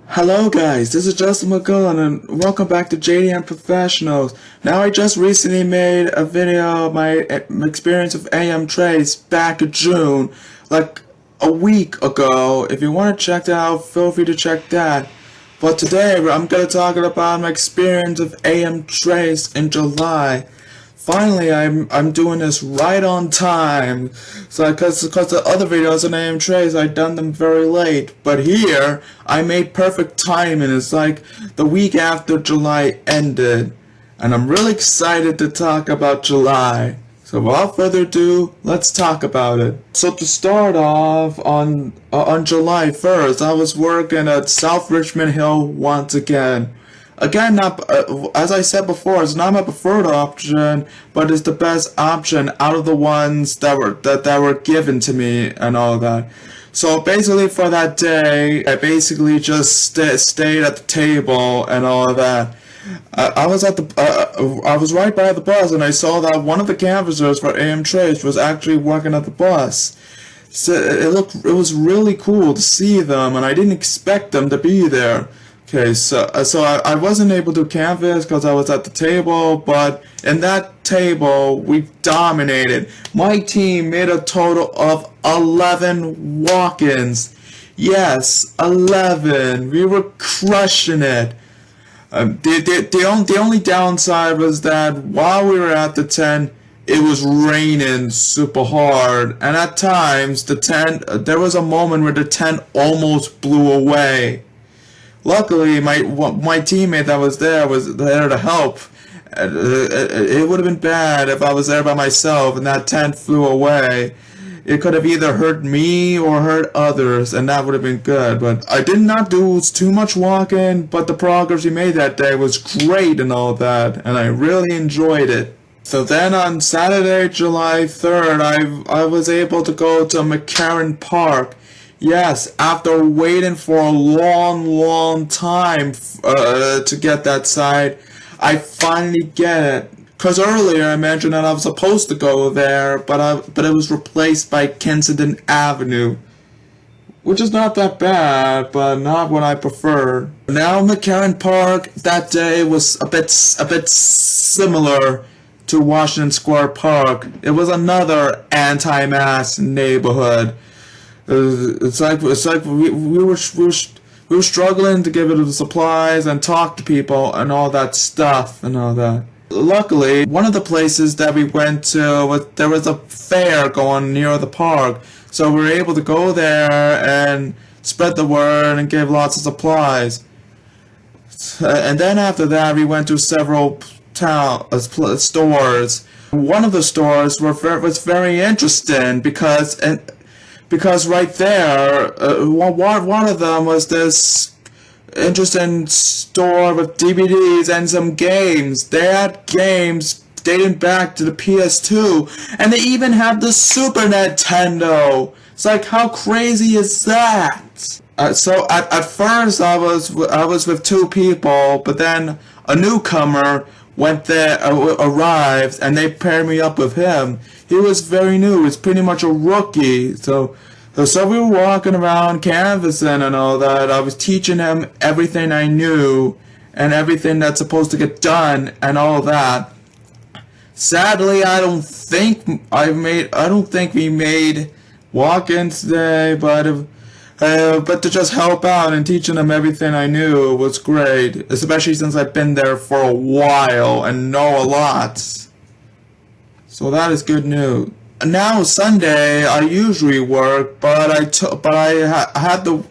Hello guys, this is Justin McGullen and welcome back to JDM Professionals. Now I just recently made a video of my experience of AM trades back in June, like a week ago. If you want to check that out, feel free to check that. But today I'm going to talk about my experience of AM trades in July. Finally, I'm doing this right on time. So, cause the other videos on AM trades, I done them very late. But here, I made perfect timing. It's like the week after July ended. And I'm really excited to talk about July. So without further ado, let's talk about it. So to start off, on July 1st, I was working at South Richmond Hill once again. Again, not as I said before, it's not my preferred option, but it's the best option out of the ones that were given to me and all that. So basically, for that day, I basically just stayed at the table and all of that. I was right by the bus, and I saw that one of the canvassers for AM Trades was actually working at the bus. So it was really cool to see them, and I didn't expect them to be there. Okay, so I wasn't able to canvas because I was at the table, but in that table, we dominated. My team made a total of 11 walk-ins. Yes, 11. We were crushing it. The only downside was that while we were at the tent, it was raining super hard, and at times, there was a moment where the tent almost blew away. Luckily, my teammate that was there to help. It would have been bad if I was there by myself and that tent flew away. It could have either hurt me or hurt others, and that would have been good. But I did not do too much walking, but the progress we made that day was great and all that, and I really enjoyed it. So then on Saturday, July 3rd, I was able to go to MCcarran Park. Yes, after waiting for a long time to get that side, I finally get it. Cause earlier I mentioned that I was supposed to go there, but it was replaced by Kensington Avenue, which is not that bad, but not what I preferred. Now MCcarran Park that day was a bit similar to Washington Square Park. It was another anti-mask neighborhood. It's like we were struggling to give it the supplies and talk to people and all that stuff and all that. Luckily, one of the places that we went to there was a fair going near the park, so we were able to go there and spread the word and give lots of supplies. And then after that, we went to several stores. One of the stores was very interesting because right there, one of them was this interesting store with DVDs and some games. They had games dating back to the PS2, and they even have the Super Nintendo. It's like, how crazy is that? So at first I was with two people, but then a newcomer went there, arrived, and they paired me up with him. He was very new. He was pretty much a rookie. So we were walking around canvassing and all that. I was teaching him everything I knew and everything that's supposed to get done and all that. Sadly, I don't think we made walk-ins today, but to just help out and teaching him everything I knew was great, especially since I've been there for a while and know a lot. So that is good news. Now Sunday I usually work, but I had the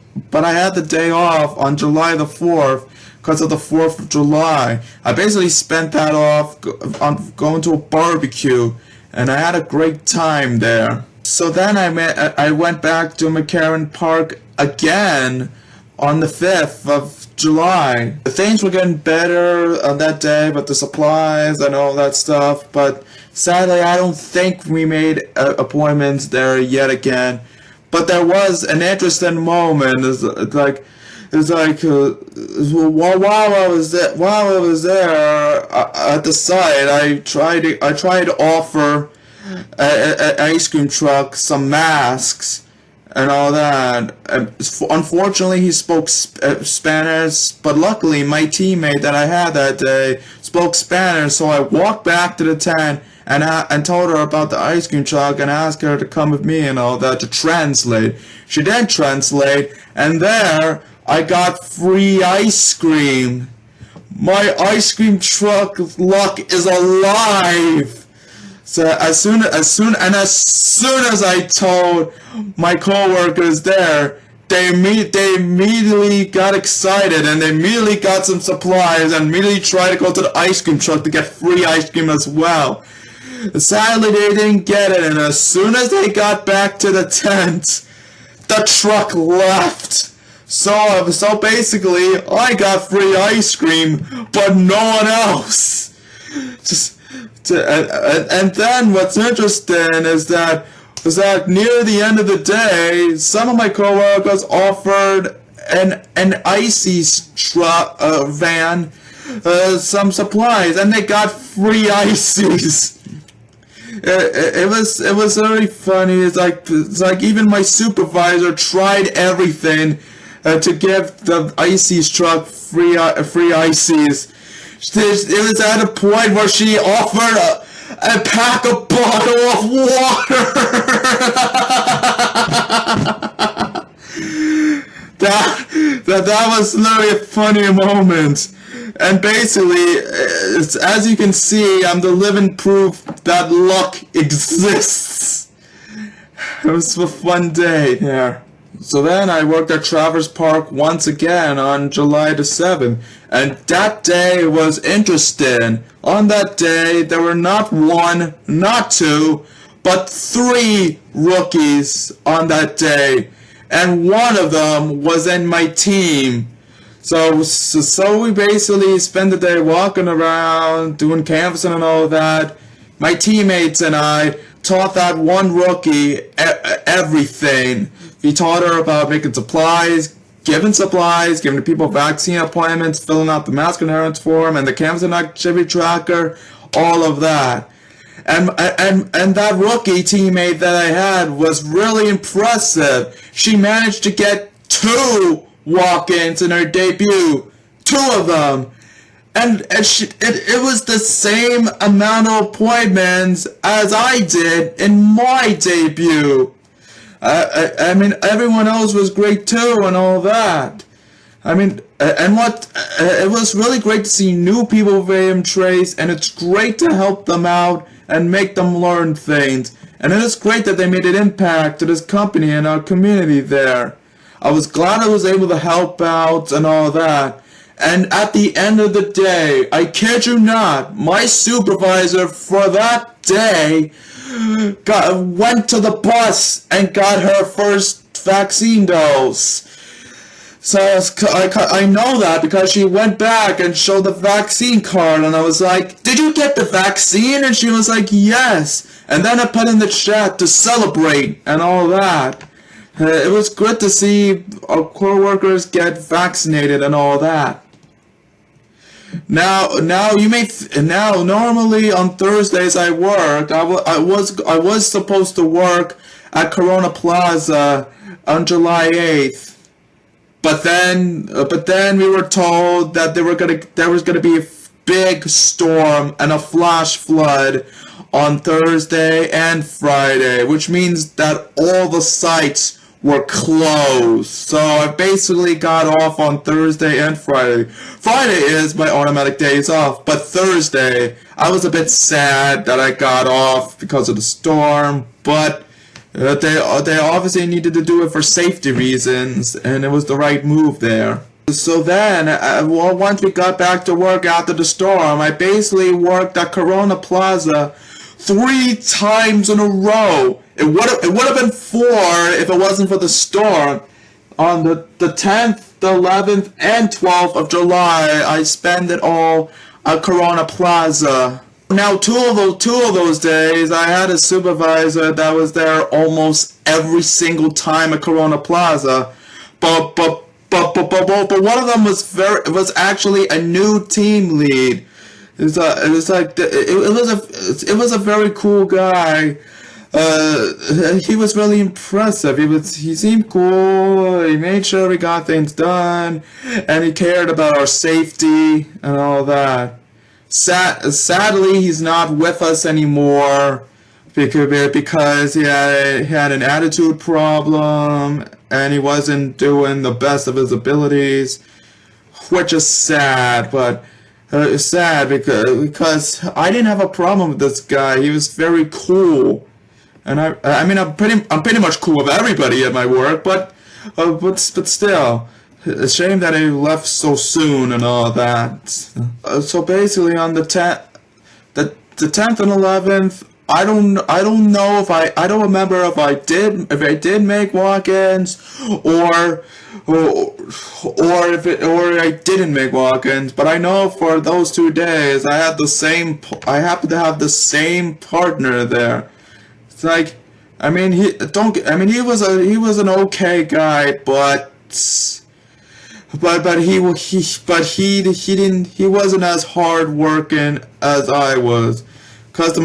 day off on July the 4th because of the 4th of July. I basically spent that off on going to a barbecue, and I had a great time there. So then I went back to MCcarran Park again on the 5th of July. The things were getting better on that day, but the supplies and all that stuff, but sadly, I don't think we made appointments there yet again. But there was an interesting moment. While I was there at the site, I tried to offer an ice cream truck some masks and all that. Unfortunately, he spoke Spanish, but luckily my teammate that I had that day spoke Spanish, so I walked back to the tent and told her about the ice cream truck and asked her to come with me and all that to translate. She then translate, and there I got free ice cream. My ice cream truck luck is alive. So as soon as I told my coworkers there, they immediately got excited and they immediately got some supplies and immediately tried to go to the ice cream truck to get free ice cream as well. Sadly, they didn't get it, and as soon as they got back to the tent, the truck left. So basically, I got free ice cream, but no one else. And then what's interesting is that near the end of the day, some of my coworkers offered an icy van some supplies, and they got free ices. It was very funny. It's like even my supervisor tried everything to give the ices truck free ices. It was at a point where she offered a pack a bottle of water. that was literally a funny moment. And basically, as you can see, I'm the living proof that luck exists. It was a fun day there. So then I worked at Traverse Park once again on July the 7th, and that day was interesting. On that day, there were not one, not two, but 3 rookies on that day, and one of them was in my team. So we basically spent the day walking around, doing canvassing and all that. My teammates and I taught that one rookie everything. We taught her about making supplies, giving the people vaccine appointments, filling out the mask adherence form, and the canvassing activity tracker, all of that. And that rookie teammate that I had was really impressive. She managed to get 2 walk-ins in her debut, 2 of them. And it was the same amount of appointments as I did in my debut. I mean, everyone else was great too and all that. I mean, it was really great to see new people with AM Trace, and it's great to help them out and make them learn things. And it is great that they made an impact to this company and our community there. I was glad I was able to help out and all that. And at the end of the day, I kid you not, my supervisor for that day went to the bus and got her first vaccine dose. So I know that because she went back and showed the vaccine card, and I was like, "Did you get the vaccine?" And she was like, "Yes." And then I put in the chat to celebrate and all that. It was good to see our co-workers get vaccinated and all that. Now normally on Thursdays I work. I was supposed to work at Corona Plaza on July 8th. But then we were told that there was gonna be a big storm and a flash flood on Thursday and Friday, which means that all the sites were closed. So I basically got off on Thursday and Friday. Friday is my automatic days off, but Thursday I was a bit sad that I got off because of the storm, but they obviously needed to do it for safety reasons, and it was the right move there. So then, once we got back to work after the storm, I basically worked at Corona Plaza 3 times in a row. It would have been 4 if it wasn't for the storm. On the 10th, the 11th, and 12th of July, I spent it all at Corona Plaza. Now, two of those days, I had a supervisor that was there almost every single time at Corona Plaza, but one of them was actually a new team lead. It was a very cool guy he was really impressive. He seemed cool. He made sure we got things done, and he cared about our safety and all that. Sadly, he's not with us anymore because he had an attitude problem and he wasn't doing the best of his abilities, which is sad. But it's sad because I didn't have a problem with this guy. He was very cool. And I mean, I'm pretty much cool with everybody at my work, but still, a shame that he left so soon and all that. So basically, on the 10th and 11th, I don't know if I don't remember if I did make walk-ins or I didn't make walk-ins, but I know for those 2 days I happened to have the same partner there. Like, I mean, he was an okay guy, but he wasn't as hard working as I was, cause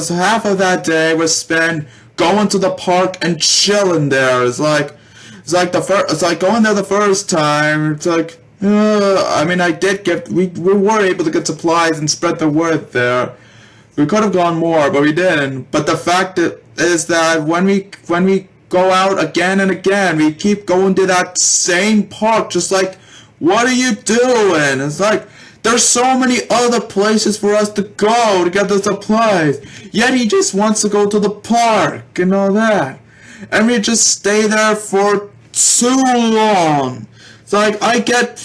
half of that day was spent going to the park and chilling there. It's like going there the first time. It's like, I mean, we were able to get supplies and spread the word there. We could have gone more, but we didn't. But the fact is that when we go out again and again, we keep going to that same park. Just like, what are you doing? It's like, there's so many other places for us to go to get the supplies. Yet he just wants to go to the park and all that. And we just stay there for too long. It's like, I get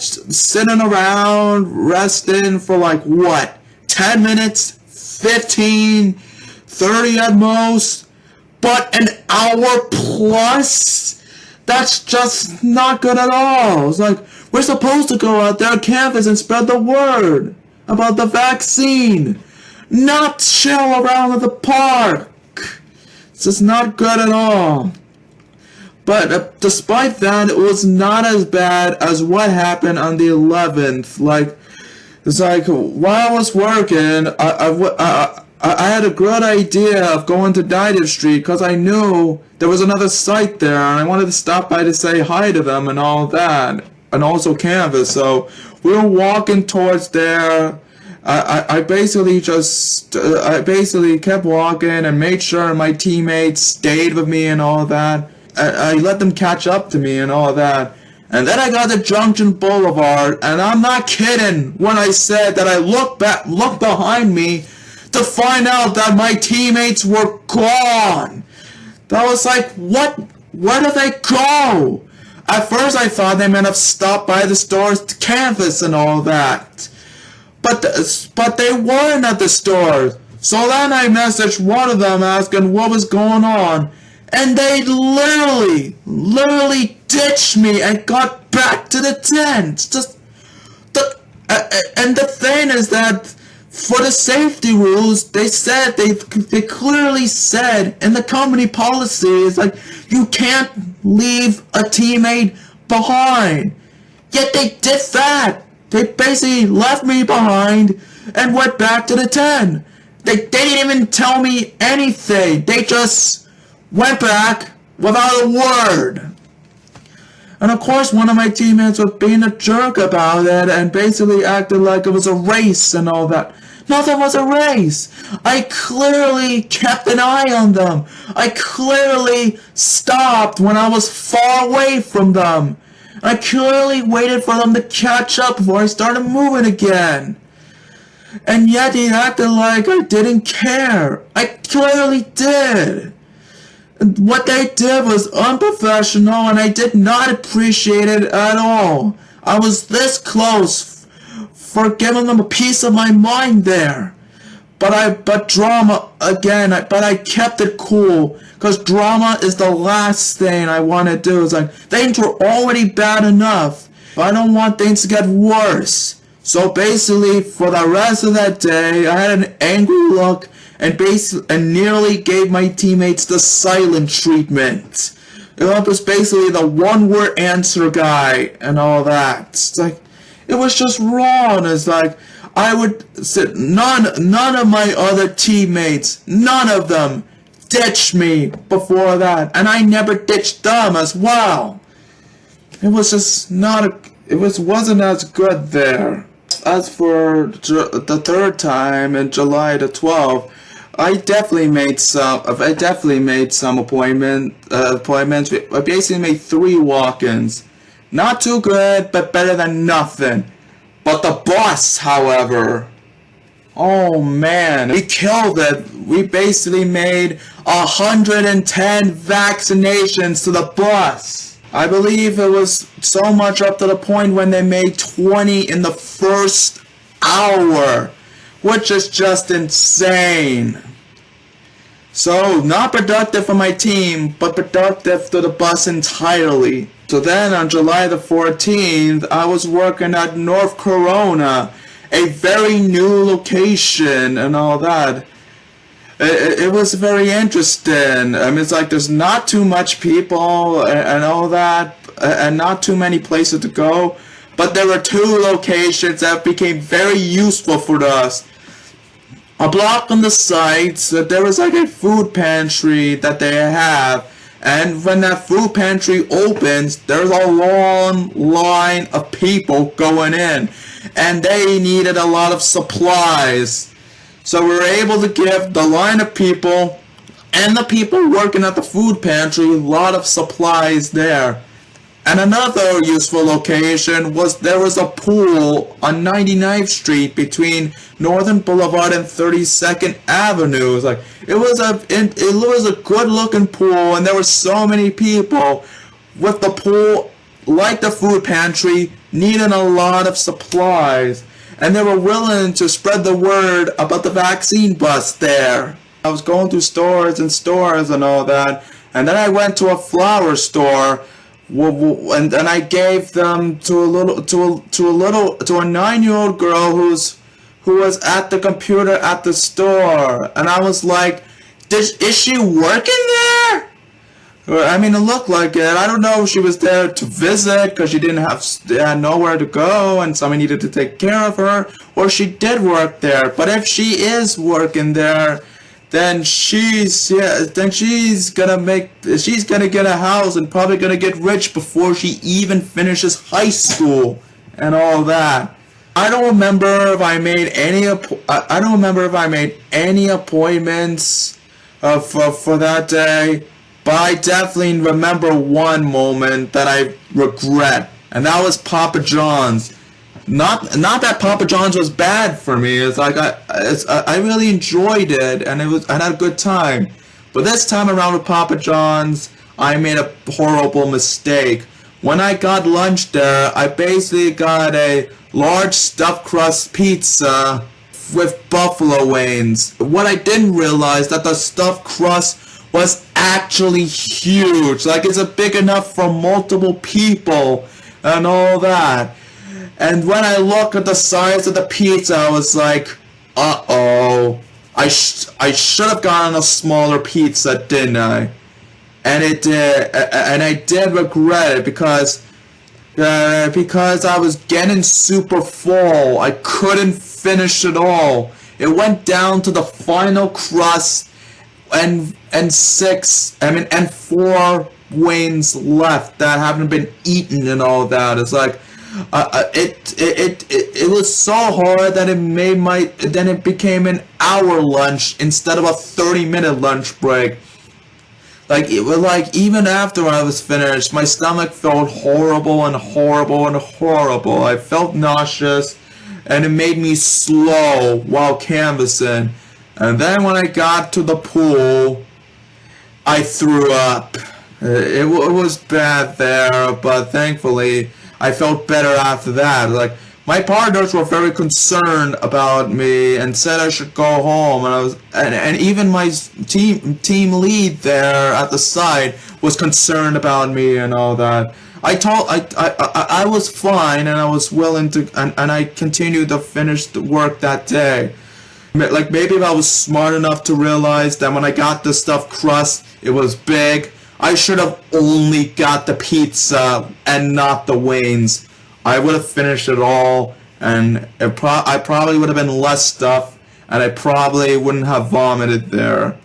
sitting around, resting for like, what? 10 minutes, 15, 30 at most, but an hour plus? That's just not good at all. It's like, we're supposed to go out there on campus and spread the word about the vaccine, not chill around at the park. It's just not good at all. But despite that, it was not as bad as what happened on the 11th. Like, it's like, while I was working, I had a good idea of going to Native Street because I knew there was another site there and I wanted to stop by to say hi to them and all that, and also Canvas. So we were walking towards there. I basically kept walking and made sure my teammates stayed with me and all that. I let them catch up to me and all that. And then I got to Junction Boulevard, and I'm not kidding when I said that I looked behind me to find out that my teammates were gone. That was like, what? Where did they go? At first I thought they might have stopped by the stores to canvas and all that. But they weren't at the stores. So then I messaged one of them asking what was going on. And they literally ditched me and got back to the tent. And the thing is that for the safety rules, they clearly said in the company policy, it's like, you can't leave a teammate behind. Yet they did that. They basically left me behind and went back to the tent. They didn't even tell me anything. They just went back without a word. And of course, one of my teammates was being a jerk about it and basically acted like it was a race and all that. Nothing was a race. I clearly kept an eye on them. I clearly stopped when I was far away from them. I clearly waited for them to catch up before I started moving again. And yet he acted like I didn't care. I clearly did. What they did was unprofessional and I did not appreciate it at all. I was this close for giving them a piece of my mind there. But I kept it cool because drama is the last thing I want to do. It's like, things were already bad enough. I don't want things to get worse. So basically, for the rest of that day, I had an angry look and nearly gave my teammates the silent treatment. It was basically the one-word answer guy and all that. It's like, it was just wrong. It's like, I would sit, none of my other teammates, none of them ditched me before that, and I never ditched them as well. It was just wasn't as good there. As for the third time in July the 12th, I definitely made some appointments. I basically made 3 walk-ins. Not too good, but better than nothing. But the bus, however, oh man, we killed it. We basically made 110 vaccinations to the bus. I believe it was so much up to the point when they made 20 in the first hour, which is just insane. So, not productive for my team, but productive to the bus entirely. So then on July the 14th, I was working at North Corona, a very new location and all that. It was very interesting. I mean, it's like there's not too much people and all that, and not too many places to go. But there were 2 locations that became very useful for us. A block on the site, there was like a food pantry that they have. And when that food pantry opens, there's a long line of people going in. And they needed a lot of supplies. So we were able to give the line of people and the people working at the food pantry a lot of supplies there. And another useful location was there was a pool on 99th Street between Northern Boulevard and 32nd Avenue. It was a good looking pool, and there were so many people with the pool, like the food pantry, needing a lot of supplies. And they were willing to spread the word about the vaccine bus there. I was going through stores and all that, and then I went to a flower store, and I gave them to a 9-year-old girl who was at the computer at the store, and I was like, is she working there? I mean, it looked like it. I don't know if she was there to visit because she had nowhere to go and somebody needed to take care of her, or she did work there. But if she is working there, then she's gonna get a house and probably gonna get rich before she even finishes high school and all that. I don't remember if I made any appointments for that day. But I definitely remember one moment that I regret, and that was Papa John's. Not that Papa John's was bad for me. It's like I really enjoyed it, and I had a good time. But this time around with Papa John's, I made a horrible mistake. When I got lunch there, I basically got a large stuffed crust pizza with buffalo wings. What I didn't realize that the stuffed crust was actually huge. Like, it's big enough for multiple people and all that. And when I look at the size of the pizza, I was like, uh-oh. I should have gotten a smaller pizza, didn't I? And I did regret it because I was getting super full. I couldn't finish it all. It went down to the final crust and 4 wings left that haven't been eaten and all that. It's like it was so hard that it became an hour lunch instead of a 30-minute lunch break. Even after I was finished, my stomach felt horrible and horrible and horrible. I felt nauseous, and it made me slow while canvassing. And then when I got to the pool, I threw up. It was bad there, but thankfully I felt better after that. Like, my partners were very concerned about me and said I should go home, and even my team lead there at the site was concerned about me and all that. I was fine, and I was willing to, and I continued to finish the work that day. Like, maybe if I was smart enough to realize that when I got the stuffed crust, it was big, I should have only got the pizza and not the wings. I would have finished it all, and I probably would have been less stuff, and I probably wouldn't have vomited there.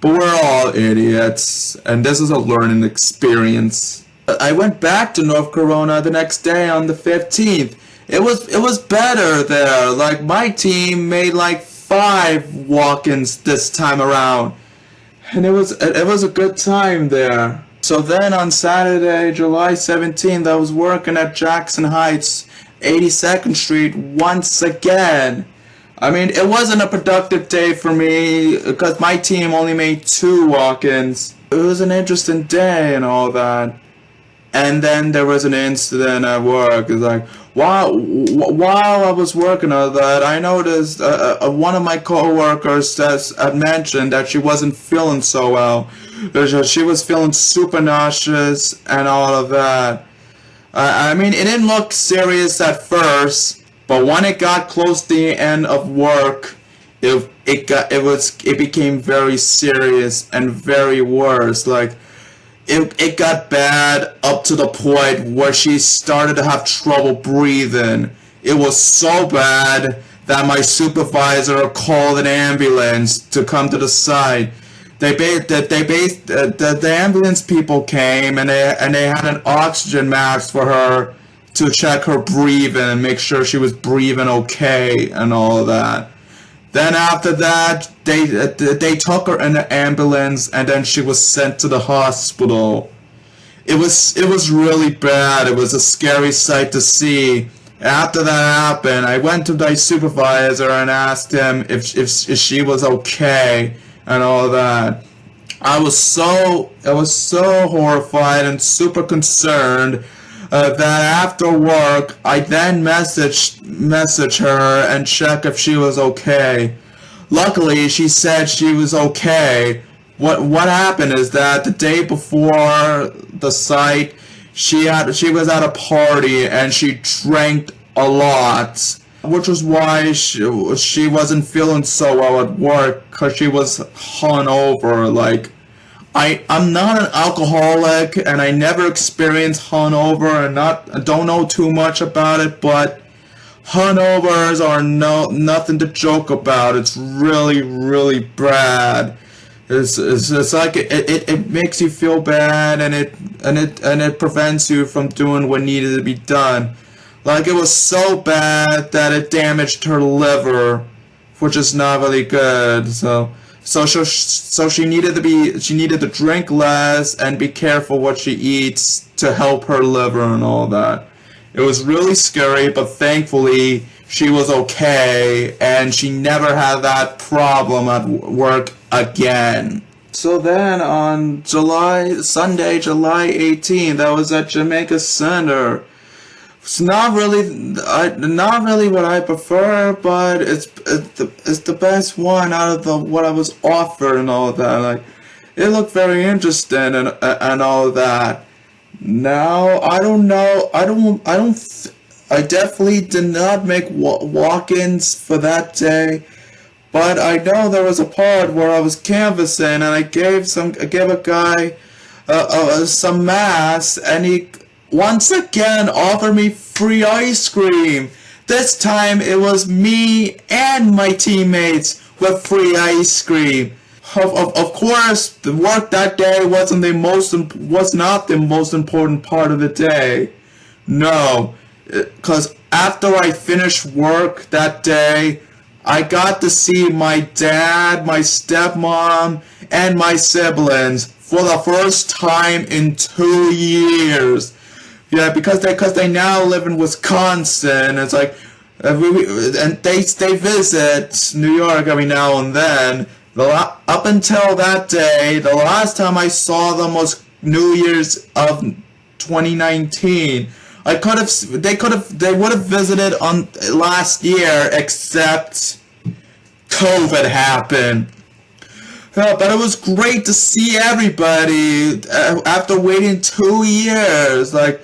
But we're all idiots, and this is a learning experience. I went back to North Corona the next day on the 15th. It was better there. Like, my team made like 5 walk-ins this time around, and it was a good time there. So then on Saturday, July 17th, I was working at Jackson Heights, 82nd Street once again. I mean, it wasn't a productive day for me because my team only made 2 walk-ins. It was an interesting day and all that. And then there was an incident at work. It's like, while I was working on that, I noticed one of my coworkers had mentioned that she wasn't feeling so well. She was feeling super nauseous and all of that. I mean, it didn't look serious at first, but when it got close to the end of work, it became very serious and very worse. Like, it got bad up to the point where she started to have trouble breathing. It was so bad that my supervisor called an ambulance to come to the site. The ambulance people came, and they had an oxygen mask for her to check her breathing and make sure she was breathing okay and all of that. Then after that, they took her in the ambulance, and then she was sent to the hospital. It was really bad. It was a scary sight to see. After that happened, I went to my supervisor and asked him if she was okay and all that. I was so horrified and super concerned that after work, I then message her and check if she was okay. Luckily, she said she was okay. What happened is that the day before the site, she was at a party and she drank a lot, which was why she wasn't feeling so well at work, because she was hungover. Like, I'm not an alcoholic, and I never experienced hungover, and I don't know too much about it, but hungovers are nothing to joke about. It's really, really bad. It's like it makes you feel bad, and it prevents you from doing what needed to be done. Like, it was so bad that it damaged her liver, which is not really good. So she needed to drink less and be careful what she eats to help her liver and all that. It was really scary, but thankfully she was okay, and she never had that problem at work again. So then on Sunday, July 18th, I was at Jamaica Center. It's not really what I prefer, but it's the best one out of what I was offered and all that. Like, it looked very interesting and all that. Now, I don't know. I definitely did not make walk-ins for that day, but I know there was a part where I was canvassing, and I gave a guy some masks, and he once again offered me free ice cream. This time it was me and my teammates with free ice cream. Of course, the work that day was not the most important part of the day. No, because after I finished work that day, I got to see my dad, my stepmom, and my siblings for the first time in 2 years. Yeah, because they now live in Wisconsin. It's like, and they visit New York every now and then. Up until that day, the last time I saw them was New Year's of 2019. They would have visited on last year, except COVID happened. But it was great to see everybody after waiting 2 years. Like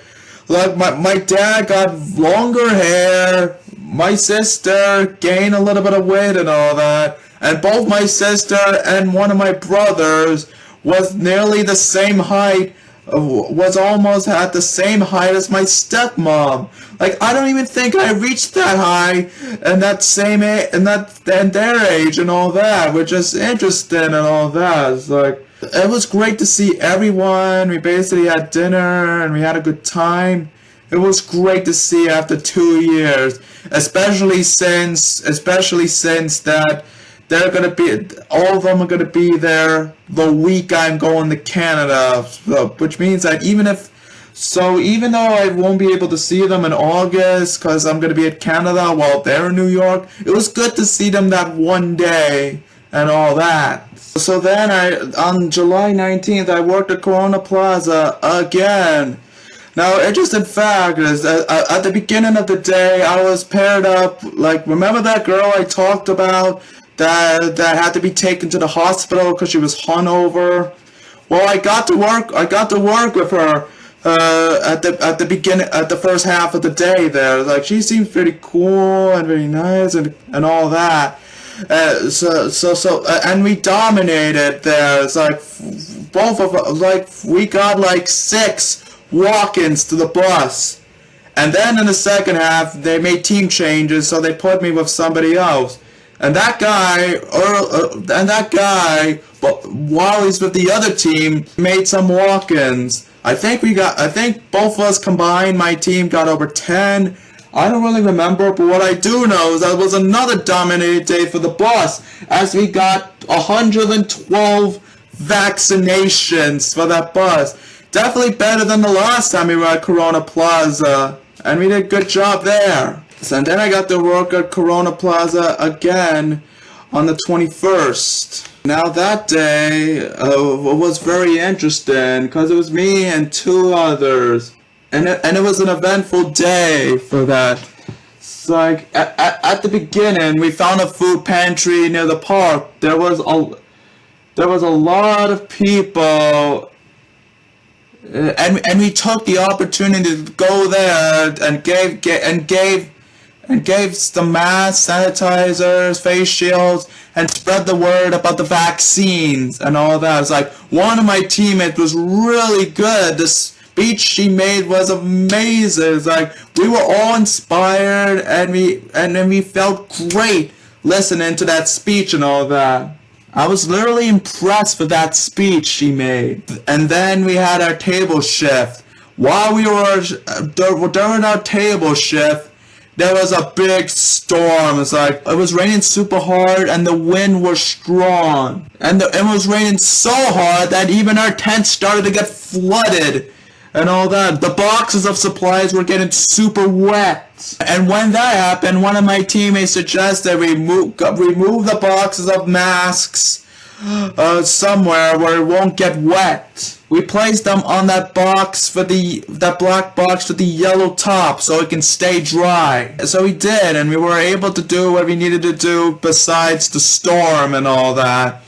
my dad got longer hair, my sister gained a little bit of weight and all that, and both my sister and one of my brothers was nearly the same height was almost at the same height as my stepmom. Like, I don't even think I reached that high and that same age and their age and all that, which is interesting and all that. It's like, it was great to see everyone. We basically had dinner and we had a good time. It was great to see after 2 years, especially since that they're gonna be, all of them are gonna be there the week I'm going to Canada, so, which means that even though I won't be able to see them in August because I'm gonna be at Canada while they're in New York, it was good to see them that one day and all that. So then on July 19th, I worked at Corona Plaza again. Now, interesting fact is that at the beginning of the day, I was paired up, like, remember that girl I talked about that had to be taken to the hospital because she was hungover? Well, I got to work with her at the first half of the day there. Like, she seems pretty cool and very nice and all that. And we dominated there. It's like both of us, like, we got like 6 walk-ins to the bus, and then in the second half they made team changes, so they put me with somebody else. And that guy, but while he's with the other team, made some walk-ins. I think both of us combined, my team got over 10. I don't really remember, but what I do know is that it was another dominated day for the bus, as we got 112 vaccinations for that bus. Definitely better than the last time we were at Corona Plaza, and we did a good job there. So, and then I got to work at Corona Plaza again on the 21st. Now that day was very interesting because it was me and 2 others, and it was an eventful day for that. It's like at the beginning, we found a food pantry near the park. There was a lot of people. And we took the opportunity to go there and gave some masks, sanitizers, face shields, and spread the word about the vaccines and all that. It's like, one of my teammates was really good. The speech she made was amazing. It's like, we were all inspired and we felt great listening to that speech and all that. I was literally impressed with that speech she made. And then we had our table shift. While we were during our table shift, there was a big storm. It's like, it was raining super hard and the wind was strong. And it was raining so hard that even our tent started to get flooded and all that. The boxes of supplies were getting super wet. And when that happened, one of my teammates suggested we remove the boxes of masks somewhere where it won't get wet. We placed them on that black box with the yellow top so it can stay dry. So we did, and we were able to do what we needed to do besides the storm and all that.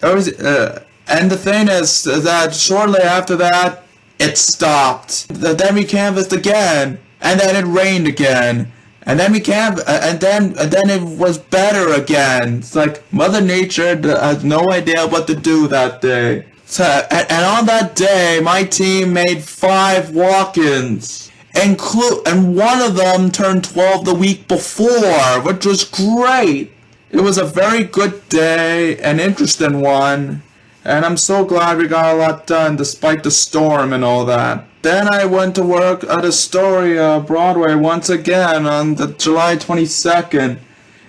And the thing is that shortly after that, it stopped. Then we canvassed again, and then it rained again, and then and then it was better again. It's like Mother Nature has no idea what to do that day. So, and on that day, my team made 5 walk-ins, and one of them turned 12 the week before, which was great. It was a very good day, an interesting one. And I'm so glad we got a lot done despite the storm and all that. Then I went to work at Astoria, Broadway once again on the July 22nd.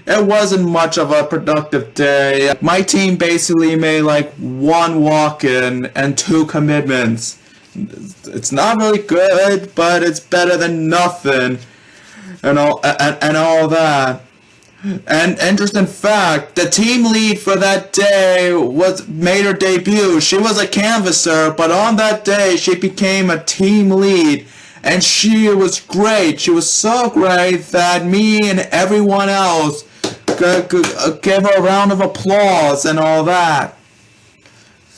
It wasn't much of a productive day. My team basically made like 1 walk-in and 2 commitments. It's not really good, but it's better than nothing and all that. And interesting fact, the team lead for that day made her debut. She was a canvasser, but on that day she became a team lead, and she was great. She was so great that me and everyone else gave her a round of applause and all that.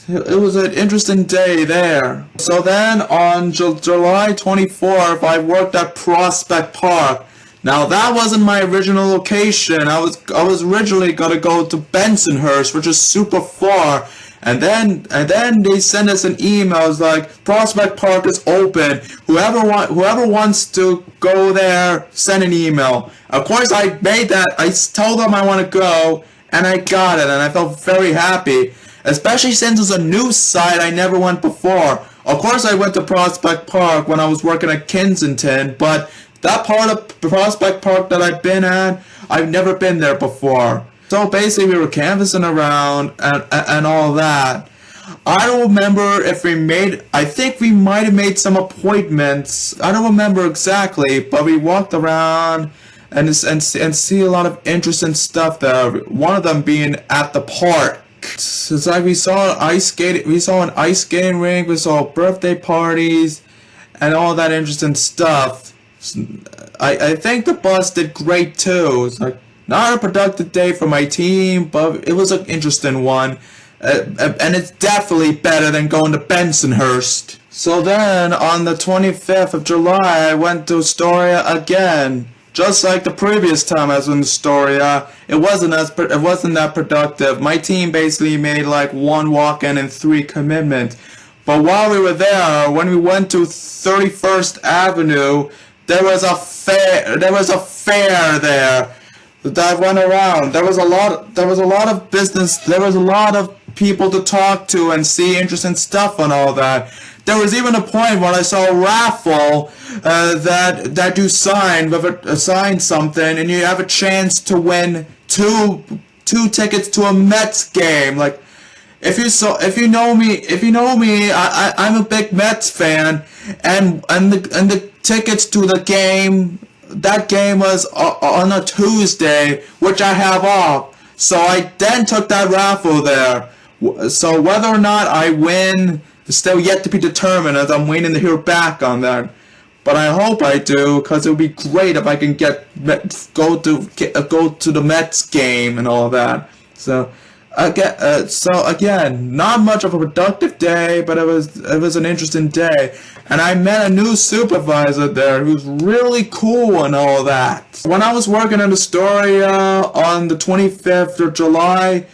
It was an interesting day there. So then on July 24th, I worked at Prospect Park. Now that wasn't my original location. I was originally gonna go to Bensonhurst, which is super far, And then they send us an email. It's like, Prospect Park is open. Whoever wants to go there, send an email. Of course, I made that. I told them I want to go, and I got it, and I felt very happy. Especially since it's a new site I never went before. Of course, I went to Prospect Park when I was working at Kensington, but that part of Prospect Park that I've been at, I've never been there before. So basically, we were canvassing around and all that. I don't remember if I think we might have made some appointments. I don't remember exactly, but we walked around and see a lot of interesting stuff there. One of them being at the park. It's like we saw an ice skating rink, we saw birthday parties, and all that interesting stuff. I think the bus did great too. It's like not a productive day for my team, but it was an interesting one. And it's definitely better than going to Bensonhurst. So then, on the 25th of July, I went to Astoria again. Just like the previous time I was in Astoria, it wasn't that productive. My team basically made like 1 walk-in and 3 commitments. But while we were there, when we went to 31st Avenue, there was a fair there that went around. There was a lot of business. There was a lot of people to talk to and see interesting stuff and all that. There was even a point when I saw a raffle that you sign something and you have a chance to win two tickets to a Mets game. Like, if you know me, I'm a big Mets fan, and the tickets to the game. That game was on a Tuesday, which I have off. So I then took that raffle there. So whether or not I win is still yet to be determined, as I'm waiting to hear back on that. But I hope I do, because it would be great if I can go to the Mets game and all that. So again, not much of a productive day, but it was an interesting day. And I met a new supervisor there who's really cool and all that. When I was working in Astoria on the 25th of July,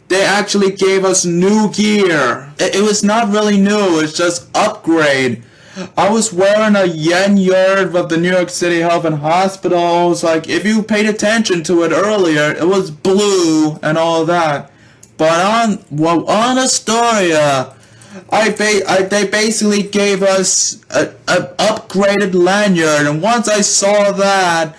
they actually gave us new gear. It was not really new, it's just upgrade. I was wearing a lanyard of the New York City Health and Hospitals. Like, if you paid attention to it earlier, it was blue and all that. But on Astoria, they basically gave us an upgraded lanyard, and once I saw that,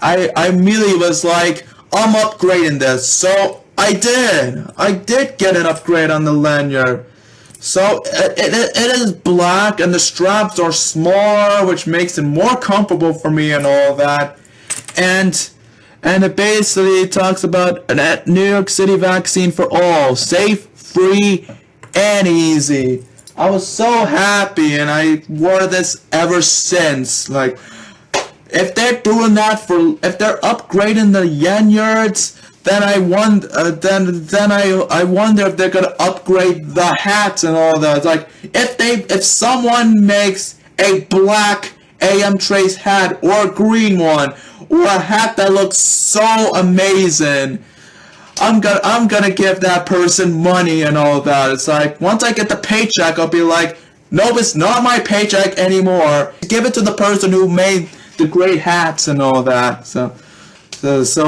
I immediately was like, I'm upgrading this. So I did get an upgrade on the lanyard. So it is black, and the straps are smaller, which makes it more comfortable for me and all that. And it basically talks about a New York City vaccine for all, safe, free, and easy. I was so happy, and I wore this ever since. Like, if they're doing that if they're upgrading the lanyards, then I wonder if they're gonna upgrade the hats and all that. It's like, if someone makes a black AM Trace hat or a green one, or a hat that looks so amazing, I'm gonna give that person money and all that. It's like, once I get the paycheck, I'll be like, nope, it's not my paycheck anymore. Give it to the person who made the great hats and all that. So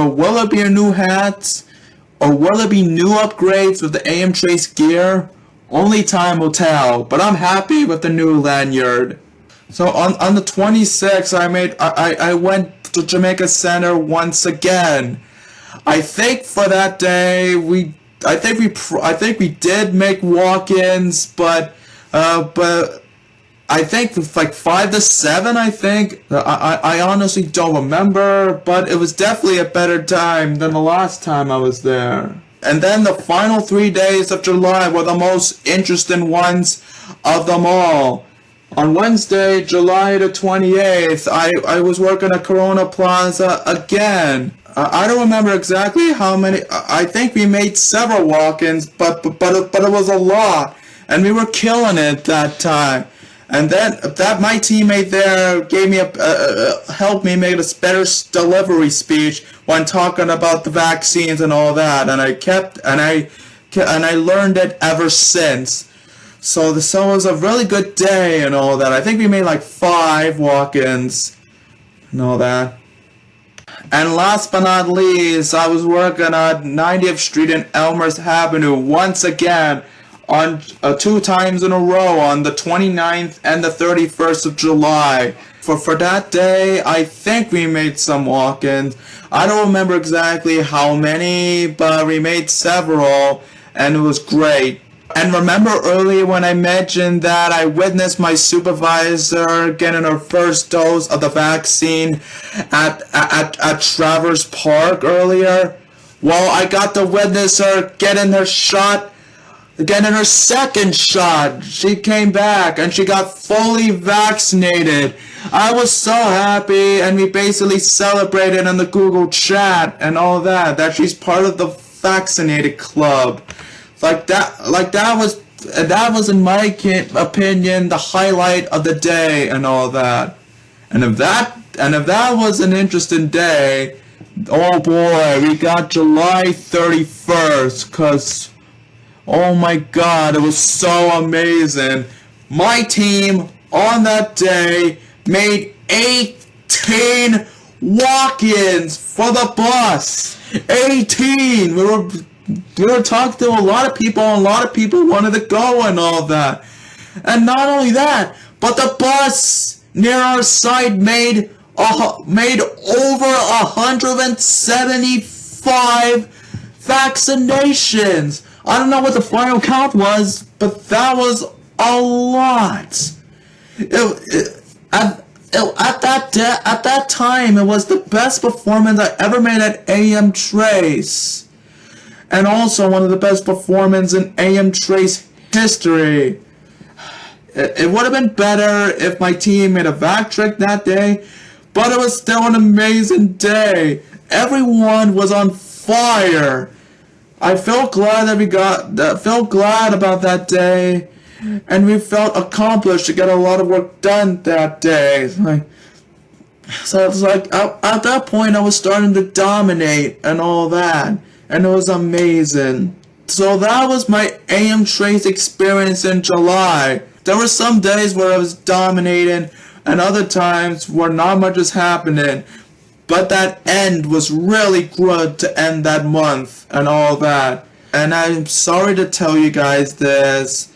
will there be new hats, or will there be new upgrades with the AM Trace gear? Only time will tell. But I'm happy with the new lanyard. So on the 26th, I went to Jamaica Center once again. I think for that day I think we did make walk-ins, but I think like 5 to 7. I think I honestly don't remember, but it was definitely a better time than the last time I was there. And then the final 3 days of July were the most interesting ones of them all. On Wednesday, July the 28th, I was working at Corona Plaza again. I don't remember exactly how many. I think we made several walk-ins, but it was a lot, and we were killing it that time. And then my teammate there gave me helped me make a better delivery speech when talking about the vaccines and all that. And I kept and I learned it ever since. So this was a really good day and all that. I think we made like 5 walk-ins and all that. And last but not least, I was working on 90th Street and Elmhurst Avenue once again on 2 times in a row on the 29th and the 31st of July. For that day, I think we made some walk-ins. I don't remember exactly how many, but we made several, and it was great. And remember earlier when I mentioned that I witnessed my supervisor getting her first dose of the vaccine at Traverse Park earlier? Well, I got to witness her getting her second shot. She came back and she got fully vaccinated. I was so happy, and we basically celebrated in the Google chat and all that she's part of the vaccinated club. That was in my opinion the highlight of the day and all that. And if that was an interesting day, oh boy, we got July 31st, cause oh my god, it was so amazing. My team on that day made 18 walk-ins for the bus. 18! We were talking to a lot of people, and a lot of people wanted to go and all that. And not only that, but the bus near our site made over 175 vaccinations. I don't know what the final count was, but that was a lot. At that time, it was the best performance I ever made at AM Trace. And also one of the best performances in AM Trace history. It would have been better if my team made a vac trick that day, but it was still an amazing day. Everyone was on fire. I felt glad about that day, and we felt accomplished to get a lot of work done that day. So it's like at that point I was starting to dominate and all that. And it was amazing. So that was my AM Trace experience in July. There were some days where I was dominating, and other times where not much was happening. But that end was really good to end that month and all that. And I'm sorry to tell you guys this,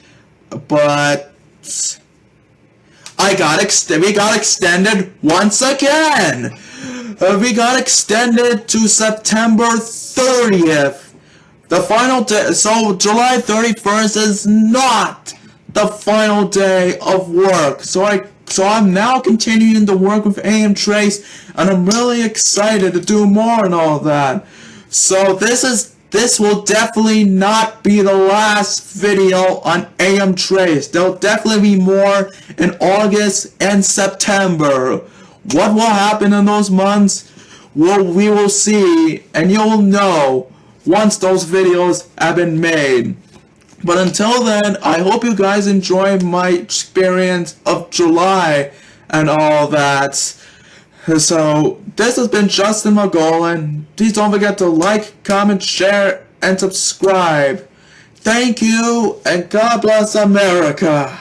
but we got extended once again. We got extended to September 30th. The final day, so July 31st is not the final day of work. So I'm now continuing to work with AM Trace, and I'm really excited to do more and all that. So this will definitely not be the last video on AM Trace. There'll definitely be more in August and September. What will happen in those months? Well, we will see, and you'll know once those videos have been made. But until then, I hope you guys enjoy my experience of July and all that. So, this has been Justin McGolan. Please don't forget to like, comment, share, and subscribe. Thank you, and God bless America.